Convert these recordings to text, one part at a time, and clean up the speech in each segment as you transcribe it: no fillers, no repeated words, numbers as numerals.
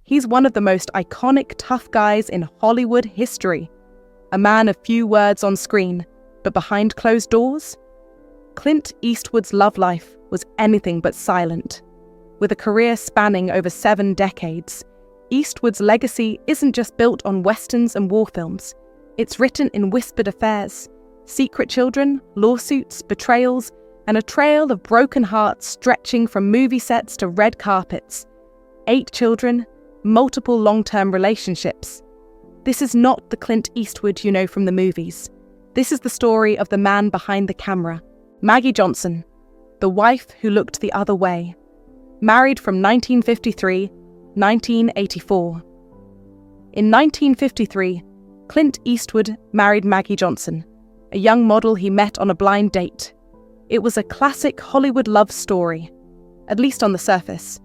He's one of the most iconic tough guys in Hollywood history. A man of few words on screen, but behind closed doors? Clint Eastwood's love life was anything but silent. With a career spanning over 7 decades, Eastwood's legacy isn't just built on westerns and war films. It's written in whispered affairs, secret children, lawsuits, betrayals, and a trail of broken hearts stretching from movie sets to red carpets. 8 children, multiple long-term relationships. This is not the Clint Eastwood you know from the movies. This is the story of the man behind the camera, Maggie Johnson, the wife who looked the other way. Married from 1953, 1984. In 1953, Clint Eastwood married Maggie Johnson, a young model he met on a blind date. It was a classic Hollywood love story, at least on the surface.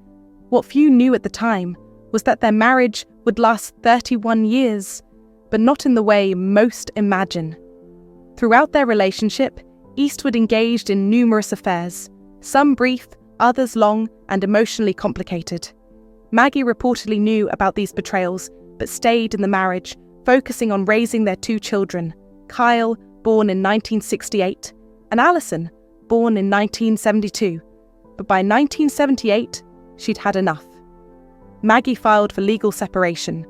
What few knew at the time was that their marriage would last 31 years, but not in the way most imagine. Throughout their relationship, Eastwood engaged in numerous affairs, some brief, others long and emotionally complicated. Maggie reportedly knew about these betrayals, but stayed in the marriage, focusing on raising their 2 children, Kyle, born in 1968, and Allison, born in 1972. But by 1978, she'd had enough. Maggie filed for legal separation.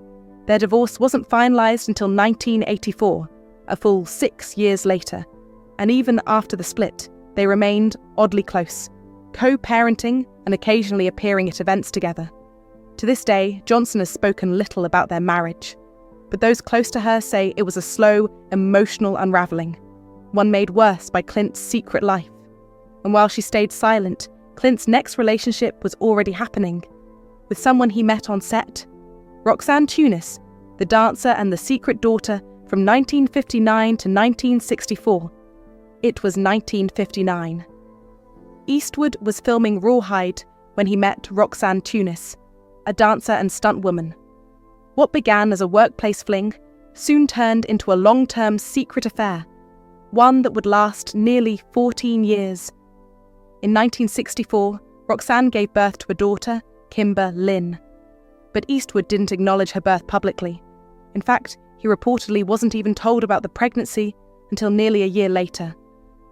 Their divorce wasn't finalized until 1984, a full 6 years later. And even after the split, they remained oddly close, co-parenting and occasionally appearing at events together. To this day, Johnson has spoken little about their marriage, but those close to her say it was a slow, emotional unraveling, one made worse by Clint's secret life. And while she stayed silent, Clint's next relationship was already happening, with someone he met on set, Roxanne Tunis, the dancer and the secret daughter from 1959 to 1964. It was 1959. Eastwood was filming Rawhide when he met Roxanne Tunis, a dancer and stuntwoman. What began as a workplace fling soon turned into a long-term secret affair, one that would last nearly 14 years. In 1964, Roxanne gave birth to a daughter, Kimber Lynn. But Eastwood didn't acknowledge her birth publicly. In fact, he reportedly wasn't even told about the pregnancy until nearly a year later.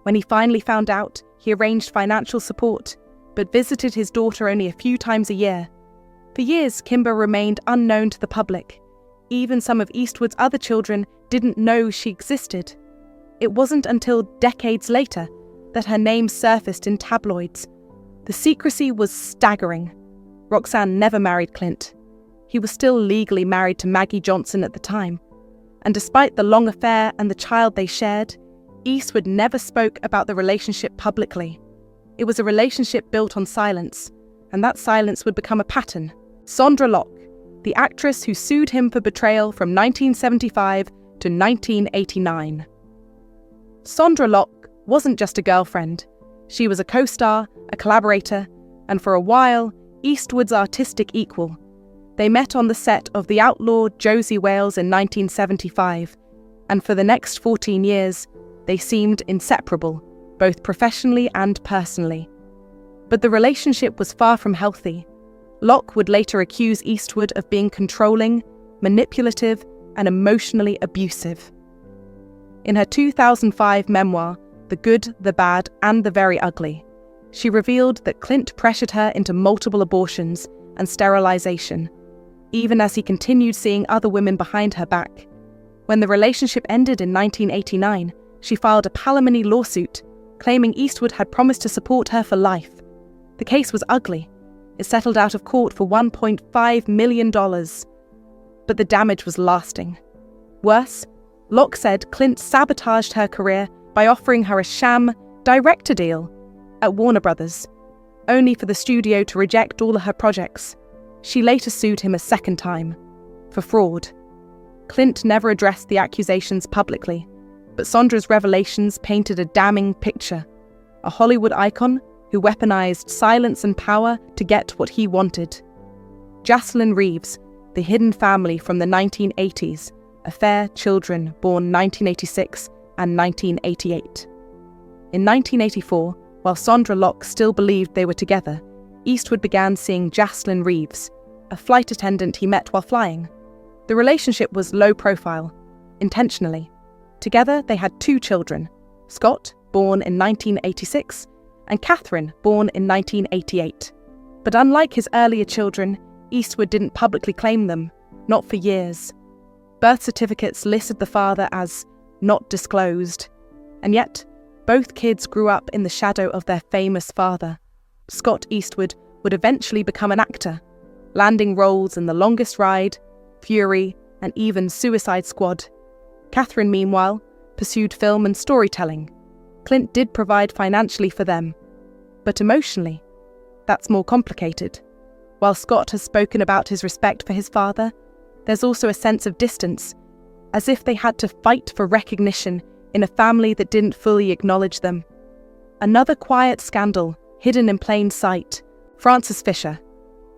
When he finally found out, he arranged financial support, but visited his daughter only a few times a year. For years, Kimber remained unknown to the public. Even some of Eastwood's other children didn't know she existed. It wasn't until decades later that her name surfaced in tabloids. The secrecy was staggering. Roxanne never married Clint. He was still legally married to Maggie Johnson at the time. And despite the long affair and the child they shared, Eastwood never spoke about the relationship publicly. It was a relationship built on silence, and that silence would become a pattern. Sondra Locke, the actress who sued him for betrayal from 1975 to 1989. Sondra Locke wasn't just a girlfriend. She was a co-star, a collaborator, and for a while, Eastwood's artistic equal. They met on the set of The Outlaw Josie Wales in 1975, and for the next 14 years, they seemed inseparable, both professionally and personally. But the relationship was far from healthy. Locke would later accuse Eastwood of being controlling, manipulative, and emotionally abusive. In her 2005 memoir, The Good, the Bad, and the Very Ugly, she revealed that Clint pressured her into multiple abortions and sterilization, even as he continued seeing other women behind her back. When the relationship ended in 1989, she filed a palimony lawsuit, claiming Eastwood had promised to support her for life. The case was ugly. It settled out of court for $1.5 million. But the damage was lasting. Worse, Locke said Clint sabotaged her career by offering her a sham director deal at Warner Brothers, only for the studio to reject all of her projects. She later sued him a second time, for fraud. Clint never addressed the accusations publicly, but Sondra's revelations painted a damning picture. A Hollywood icon who weaponized silence and power to get what he wanted. Jocelyn Reeves, the hidden family from the 1980s, affair children born 1986 and 1988. In 1984, while Sondra Locke still believed they were together, Eastwood began seeing Jocelyn Reeves, a flight attendant he met while flying. The relationship was low profile, intentionally. Together, they had 2 children, Scott, born in 1986, and Catherine, born in 1988. But unlike his earlier children, Eastwood didn't publicly claim them, not for years. Birth certificates listed the father as not disclosed, and yet both kids grew up in the shadow of their famous father. Scott Eastwood would eventually become an actor, landing roles in The Longest Ride, Fury, and even Suicide Squad. Catherine, meanwhile, pursued film and storytelling. Clint did provide financially for them, but emotionally, that's more complicated. While Scott has spoken about his respect for his father, there's also a sense of distance, as if they had to fight for recognition in a family that didn't fully acknowledge them. Another quiet scandal, hidden in plain sight, Frances Fisher,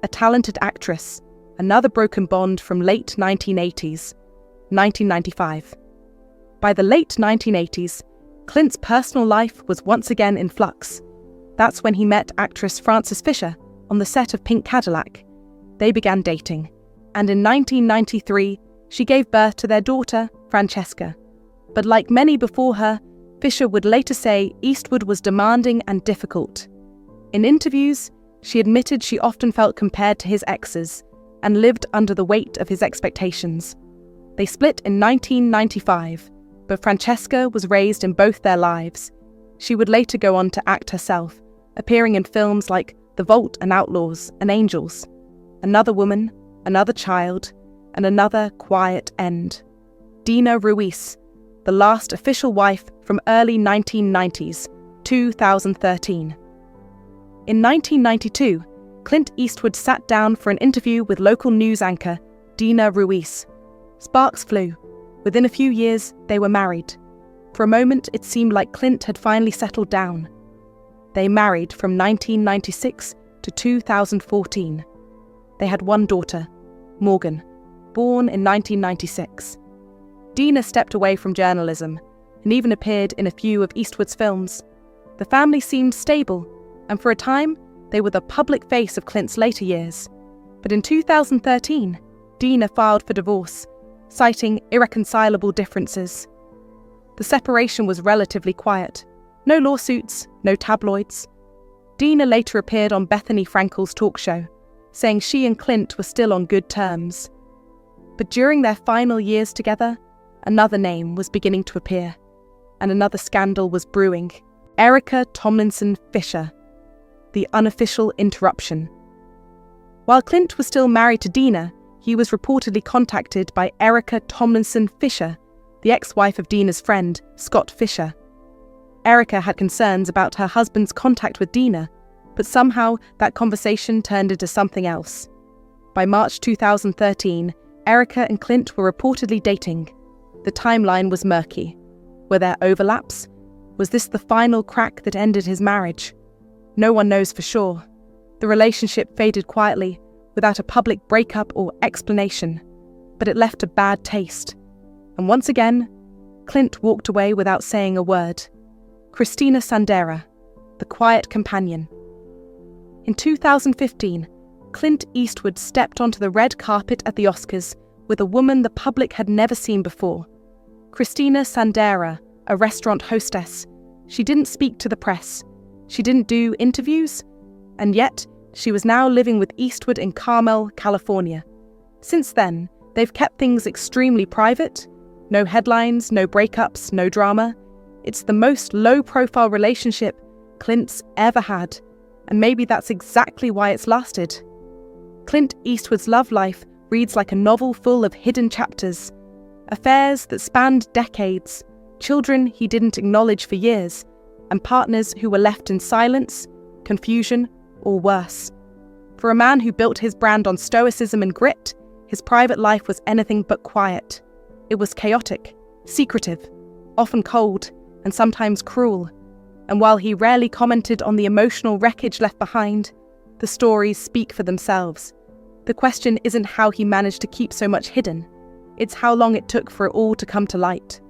a talented actress, another broken bond from late 1980s, 1995. By the late 1980s, Clint's personal life was once again in flux. That's when he met actress Frances Fisher on the set of Pink Cadillac. They began dating, and in 1993, she gave birth to their daughter, Francesca. But like many before her, Fisher would later say Eastwood was demanding and difficult. In interviews, she admitted she often felt compared to his exes and lived under the weight of his expectations. They split in 1995, but Francesca was raised in both their lives. She would later go on to act herself, appearing in films like The Vault and Outlaws and Angels. Another woman, another child, and another quiet end. Dina Ruiz, the last official wife from early 1990s, 2013. In 1992, Clint Eastwood sat down for an interview with local news anchor Dina Ruiz. Sparks flew. Within a few years, they were married. For a moment, it seemed like Clint had finally settled down. They married from 1996 to 2014. They had one daughter, Morgan, born in 1996. Dina stepped away from journalism and even appeared in a few of Eastwood's films. The family seemed stable, and for a time, they were the public face of Clint's later years. But in 2013, Dina filed for divorce, citing irreconcilable differences. The separation was relatively quiet. No lawsuits, no tabloids. Dina later appeared on Bethany Frankel's talk show, saying she and Clint were still on good terms. But during their final years together, another name was beginning to appear, and another scandal was brewing. Erica Tomlinson Fisher, the unofficial interruption. While Clint was still married to Dina, he was reportedly contacted by Erica Tomlinson Fisher, the ex-wife of Dina's friend, Scott Fisher. Erica had concerns about her husband's contact with Dina, but somehow that conversation turned into something else. By March 2013, Erica and Clint were reportedly dating. The timeline was murky. Were there overlaps? Was this the final crack that ended his marriage? No one knows for sure. The relationship faded quietly, without a public breakup or explanation, but it left a bad taste. And once again, Clint walked away without saying a word. Christina Sandera, the quiet companion. In 2015, Clint Eastwood stepped onto the red carpet at the Oscars with a woman the public had never seen before. Christina Sandera, a restaurant hostess. She didn't speak to the press. She didn't do interviews. And yet, she was now living with Eastwood in Carmel, California. Since then, they've kept things extremely private. No headlines, no breakups, no drama. It's the most low-profile relationship Clint's ever had, and maybe that's exactly why it's lasted. Clint Eastwood's love life reads like a novel full of hidden chapters. Affairs that spanned decades, children he didn't acknowledge for years, and partners who were left in silence, confusion, or worse. For a man who built his brand on stoicism and grit, his private life was anything but quiet. It was chaotic, secretive, often cold, and sometimes cruel. And while he rarely commented on the emotional wreckage left behind, the stories speak for themselves. The question isn't how he managed to keep so much hidden, it's how long it took for it all to come to light.